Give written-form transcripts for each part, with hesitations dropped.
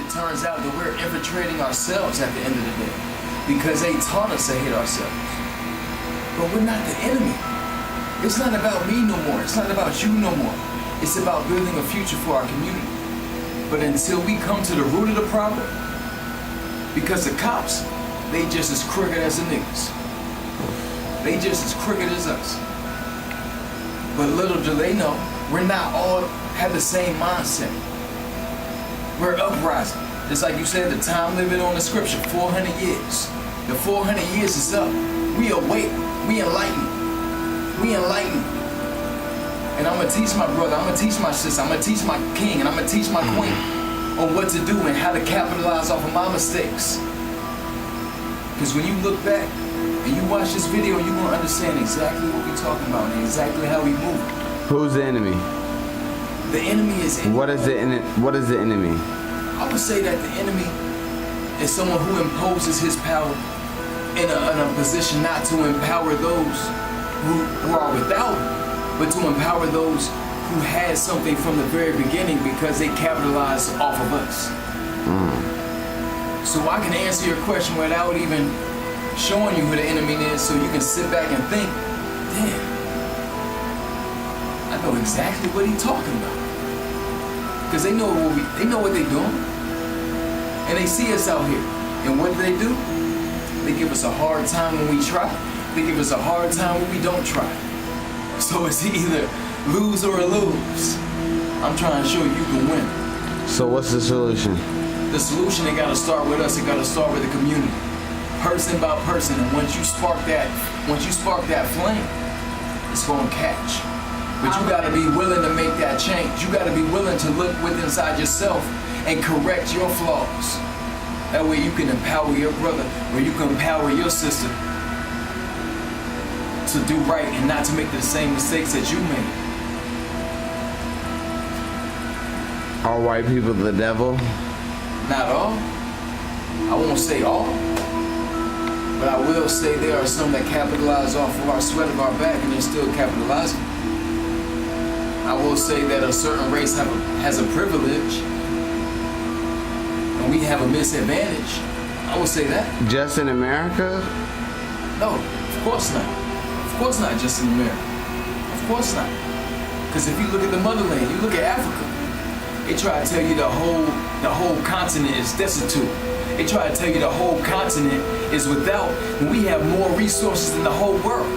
it turns out that we're infiltrating ourselves at the end of the day, because they taught us to hate ourselves. But we're not the enemy. It's not about me no more. It's not about you no more. It's about building a future for our community. But until we come to the root of the problem, because the cops, they just as crooked as the niggas. They just as crooked as us. But little do they know, we're not all have the same mindset. We're uprising. Just like you said, the time living on the scripture, 400 years. The 400 years is up. We awake. We enlightened. We enlightened. And I'm going to teach my brother, I'm going to teach my sister, I'm going to teach my king, and I'm going to teach my queen on what to do and how to capitalize off of my mistakes. Because when you look back and you watch this video, you're going to understand exactly what we're talking about and exactly how we move. Who's the enemy? The enemy is... What is the enemy? I would say that the enemy is someone who imposes his power in a position not to empower those who are without, but to empower those who had something from the very beginning because they capitalized off of us. So I can answer your question without even showing you who the enemy is, so you can sit back and think, damn, I know exactly what he's talking about. Because they know what they're doing. And they see us out here. And what do? They give us a hard time when we try. They give us a hard time when we don't try. So it's either lose or lose. I'm trying to show you can win. So what's the solution? The solution, it got to start with us. It got to start with the community, person by person. And once you spark that flame, it's gonna catch. But you got to be willing to make that change. You got to be willing to look within inside yourself and correct your flaws. That way you can empower your brother, or you can empower your sister to do right and not to make the same mistakes that you made. Are white people the devil? Not all. I won't say all. But I will say there are some that capitalize off of our sweat of our back and they're still capitalizing. I will say that a certain race has a privilege and we have a misadvantage. I will say that. Just in America? No, of course not. Of course not just in America. Of course not. Because if you look at the motherland, you look at Africa, they try to tell you the whole continent is destitute. They try to tell you the whole continent is without, and we have more resources than the whole world.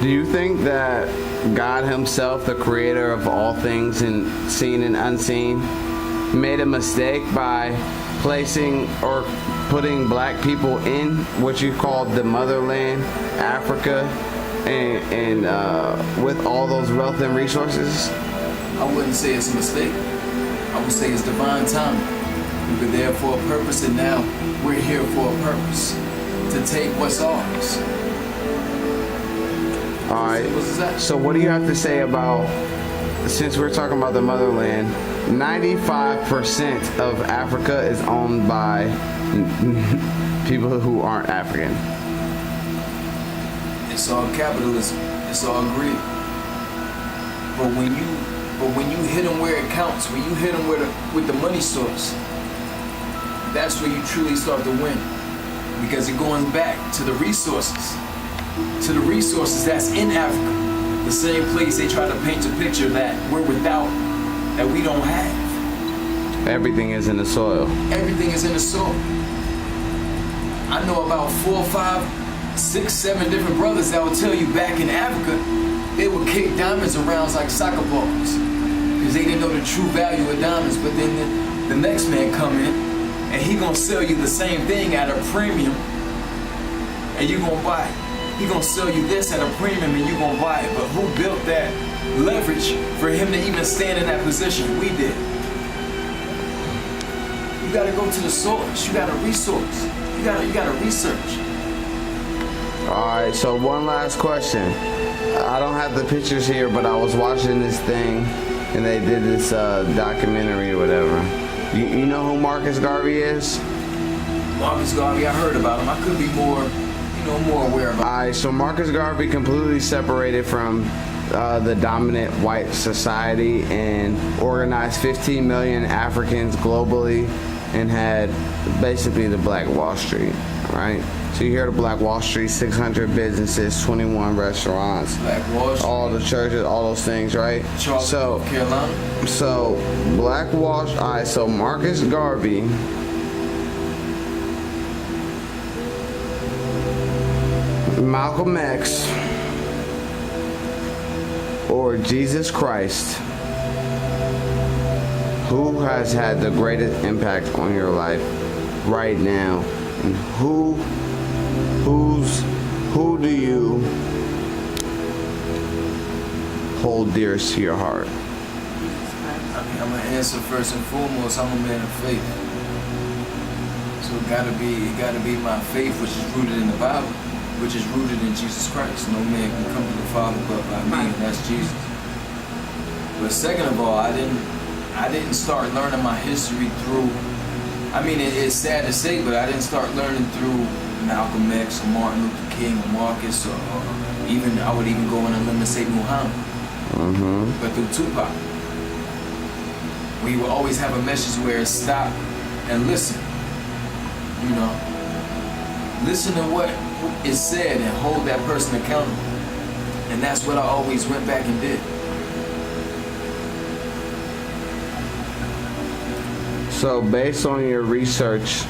Do you think that God himself, the creator of all things and seen and unseen, made a mistake by placing or putting black people in what you call the motherland, Africa, and with all those wealth and resources? I wouldn't say it's a mistake. I would say it's divine timing. We were there for a purpose, and now we're here for a purpose, to take what's ours. All right. So what do you have to say about, since we're talking about the motherland, 95% of Africa is owned by people who aren't African. It's all capitalism. It's all greed. But when you hit them where it counts, when you hit them with the money source, that's where you truly start to win. Because it going back to the resources that's in Africa. The same place they try to paint a picture that we're without, that we don't have. Everything is in the soil. Everything is in the soil. I know about 4, 5, 6, 7 different brothers that will tell you back in Africa, they would kick diamonds around like soccer balls. Because they didn't know the true value of diamonds. But then the next man come in, and he gonna sell you the same thing at a premium, and you gonna buy it. He gonna sell you this at a premium, and you gonna buy it. But who built that leverage for him to even stand in that position? We did. You gotta go to the source. You gotta resource. You gotta research. All right. So one last question. I don't have the pictures here, but I was watching this thing, and they did this documentary or whatever. You know who Marcus Garvey is? Marcus Garvey, I heard about him. I could be more aware of him. Alright, so Marcus Garvey completely separated from the dominant white society and organized 15 million Africans globally and had basically the Black Wall Street, right? So you hear the Black Wall Street, 600 businesses, 21 restaurants, Black Wall Street, all the churches, all those things, right? Charlotte, So, North Carolina. so Black Wall Street, all right, so Marcus Garvey, Malcolm X, or Jesus Christ, who has had the greatest impact on your life right now, and who do you hold dearest to your heart? I mean, I'm gonna answer first and foremost. I'm a man of faith, so it gotta be my faith, which is rooted in the Bible, which is rooted in Jesus Christ. No man can come to the Father but by me, and that's Jesus. But second of all, I didn't start learning my history through. I mean, it's sad to say, but I didn't start learning through Malcolm X or Martin Luther King or Marcus or even, I would even go on a limb and say Muhammad. But through Tupac. We will always have a message where it's stop and listen. You know, listen to what is said and hold that person accountable. And that's what I always went back and did. So based on your research,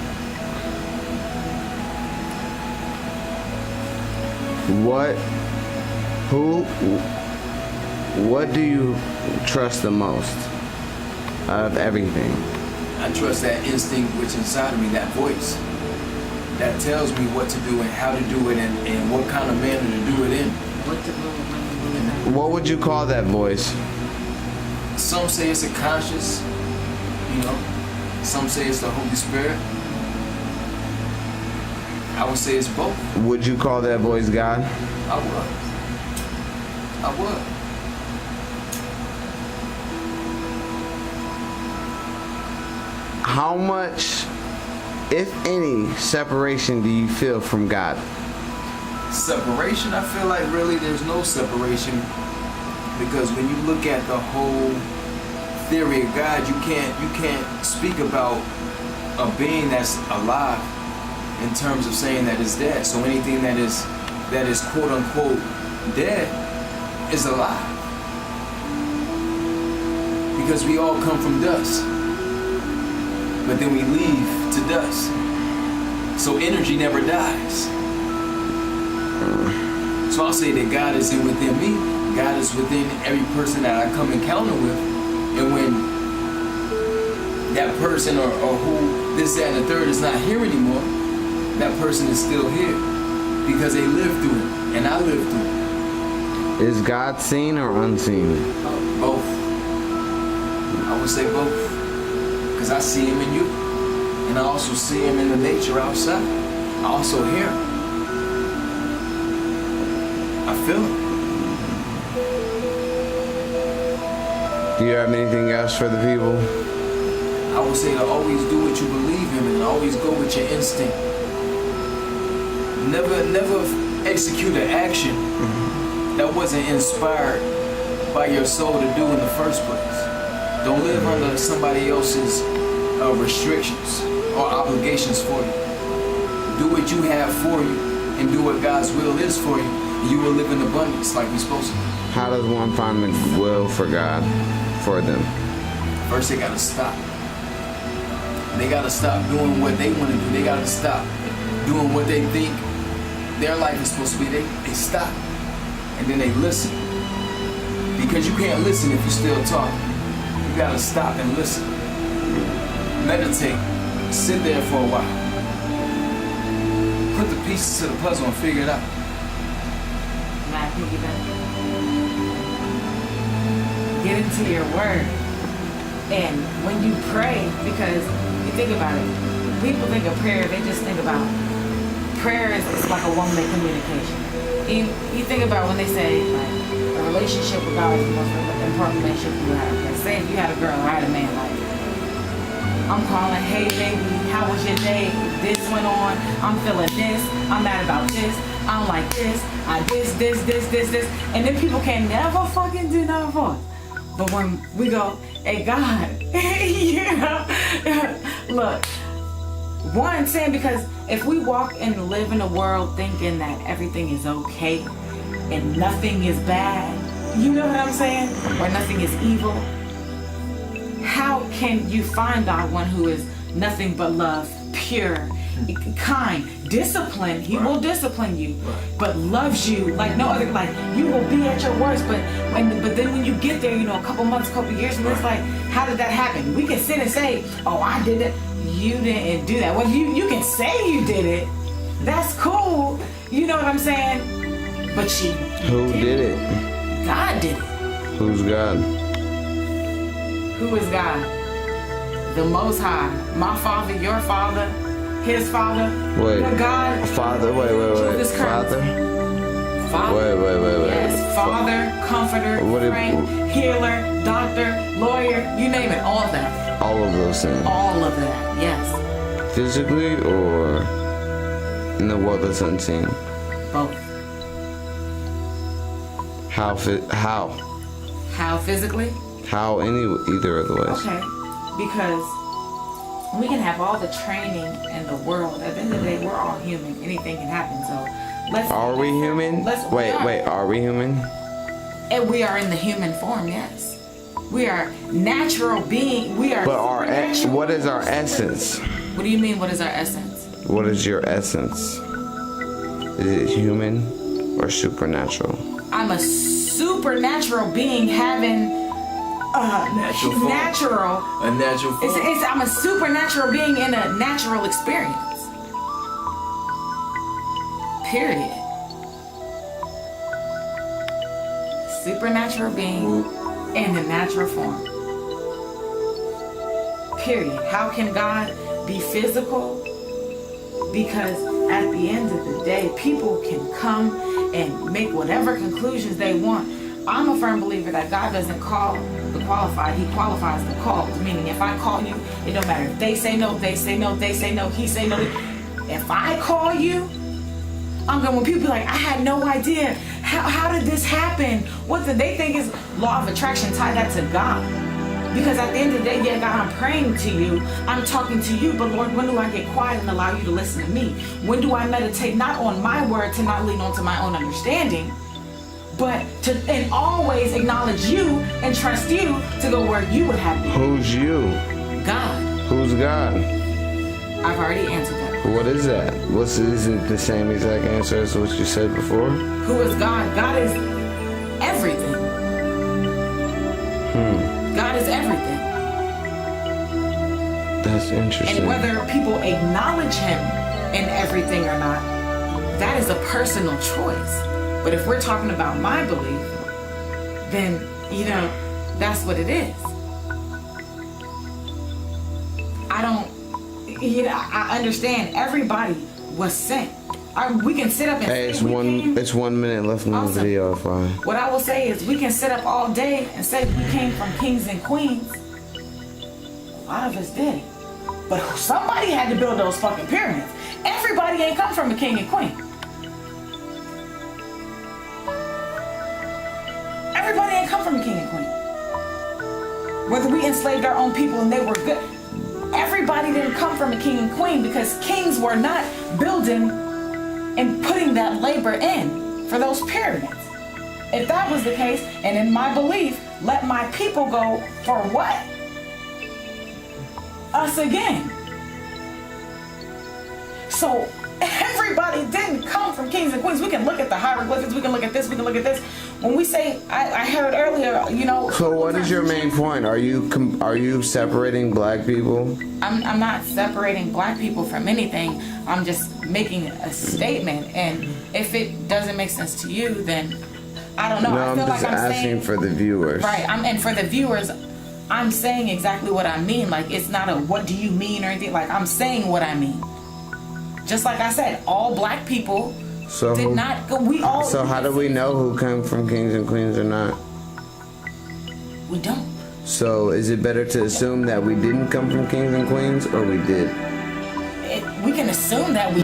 what do you trust the most out of everything? I trust that instinct which inside of me, that voice, that tells me what to do and how to do it and what kind of manner to do it in. What would you call that voice? Some say it's a conscious, you know. Some say it's the Holy Spirit. I would say it's both. Would you call that voice God? I would. How much, if any, separation do you feel from God? Separation? I feel like really there's no separation, because when you look at the whole theory of God, you can't speak about a being that's alive in terms of saying that it's dead. So anything that is quote unquote dead is alive, because we all come from dust, but then we leave to dust. So energy never dies. So I'll say that God is within me. God is within every person that I come encounter with. And when that person or who this, that, and the third is not here anymore, that person is still here because they lived through it, and I lived through it. Is God seen or unseen? Both. I would say both, because I see him in you, and I also see him in the nature outside. I also hear him. I feel him. Do you have anything else for the people? I would say to always do what you believe in and always go with your instinct. Never execute an action that wasn't inspired by your soul to do in the first place. Don't live under somebody else's restrictions or obligations for you. Do what you have for you and do what God's will is for you, and you will live in abundance like we're supposed to. How does one find the will for God for them? First, they gotta stop. They gotta stop doing what they want to do. They gotta stop doing what they think their life is supposed to be. They stop, and then they listen. Because you can't listen if you're still talking. You gotta stop and listen. Meditate. Sit there for a while. Put the pieces to the puzzle and figure it out. Get into your word. And when you pray, because you think about it, people think of prayer, they just think about prayer is like a one-way communication. You think about when they say like a relationship with God is the most important relationship you have. Like, say if you had a girl or had a man, like I'm calling, hey baby, how was your day? This went on, I'm feeling this, I'm mad about this. I don't like this. I this. And then people can never fucking do nothing for us. But when we go, hey God, you know, look, one, saying, because if we walk and live in a world thinking that everything is okay and nothing is bad, you know what I'm saying? Or nothing is evil, how can you find out one who is nothing but love, pure, kind, disciplined? He will discipline you, but loves you like no other. Like, you will be at your worst, but then when you get there, you know, a couple months, a couple years, and it's like, how did that happen? We can sit and say, oh, I did it. You didn't do that. Well, you can say you did it. That's cool. You know what I'm saying? But who did it? God did it. Who's God? Who is God? The Most High. My Father, your Father, His Father. Wait. The God. Father. Wait. Jesus Father. Father. Wait. Yes. Father, Comforter, friend, healer, doctor, lawyer. You name it. All of that. All of those things. All of that. Yes. Physically or in the world that's unseen? Both. How? How physically? How either of the ways. Okay, because we can have all the training in the world. At the end of the day, we're all human. Anything can happen. So let's. Are we human? Wait. Are we human? And we are in the human form. Yes, we are natural being. We are. But what is our essence? What do you mean? What is our essence? What is your essence? Is it human or supernatural? I'm a supernatural being having a natural form. I'm a supernatural being in a natural experience. Period. Supernatural being in a natural form. Period. How can God be physical? Because at the end of the day, people can come and make whatever conclusions they want. I'm a firm believer that God doesn't call the qualified, He qualifies the called. Meaning, if I call you, it don't matter if they say no, they say no, they say no, he say no. If I call you, I'm going, when people be like, I had no idea. How did this happen? What did they think is law of attraction? Tie that to God. Because at the end of the day, yeah, God, I'm praying to you. I'm talking to you. But Lord, when do I get quiet and allow you to listen to me? When do I meditate not on my word, to not lean onto my own understanding, but to and always acknowledge you and trust you to go where you would have me? Who's you? God. Who's God? I've already answered that. What is that? Is it the same exact answer as what you said before? Who is God? God is everything. God is everything. That's interesting. And whether people acknowledge Him in everything or not, that is a personal choice. But if we're talking about my belief, then, you know, that's what it is. I understand everybody was sent. We can sit up and hey, it's 1 minute left in the video. Fine. What I will say is we can sit up all day and say we came from kings and queens. A lot of us did. But somebody had to build those fucking pyramids. Everybody ain't come from a king and queen. Everybody ain't come from a king and queen. Whether we enslaved our own people and they were good. Everybody didn't come from a king and queen, because kings were not building and putting that labor in for those pyramids. If that was the case, and in my belief, let my people go for what? Us again. So everybody didn't come from kings and queens. We can look at the hieroglyphics, we can look at this, we can look at this. When we say, I heard earlier, you know. So what is your main point? Are you separating black people? I'm not separating black people from anything. I'm just making a statement, and if it doesn't make sense to you, then I don't know. No, I feel I'm just like I'm asking saying, for the viewers. Right, and for the viewers, I'm saying exactly what I mean. Like, it's not a what do you mean or anything. Like, I'm saying what I mean. Just like I said, all black people did not go. We all. So how do we know who came from kings and queens or not? We don't. So is it better to assume that we didn't come from kings and queens, or we did? We can assume that we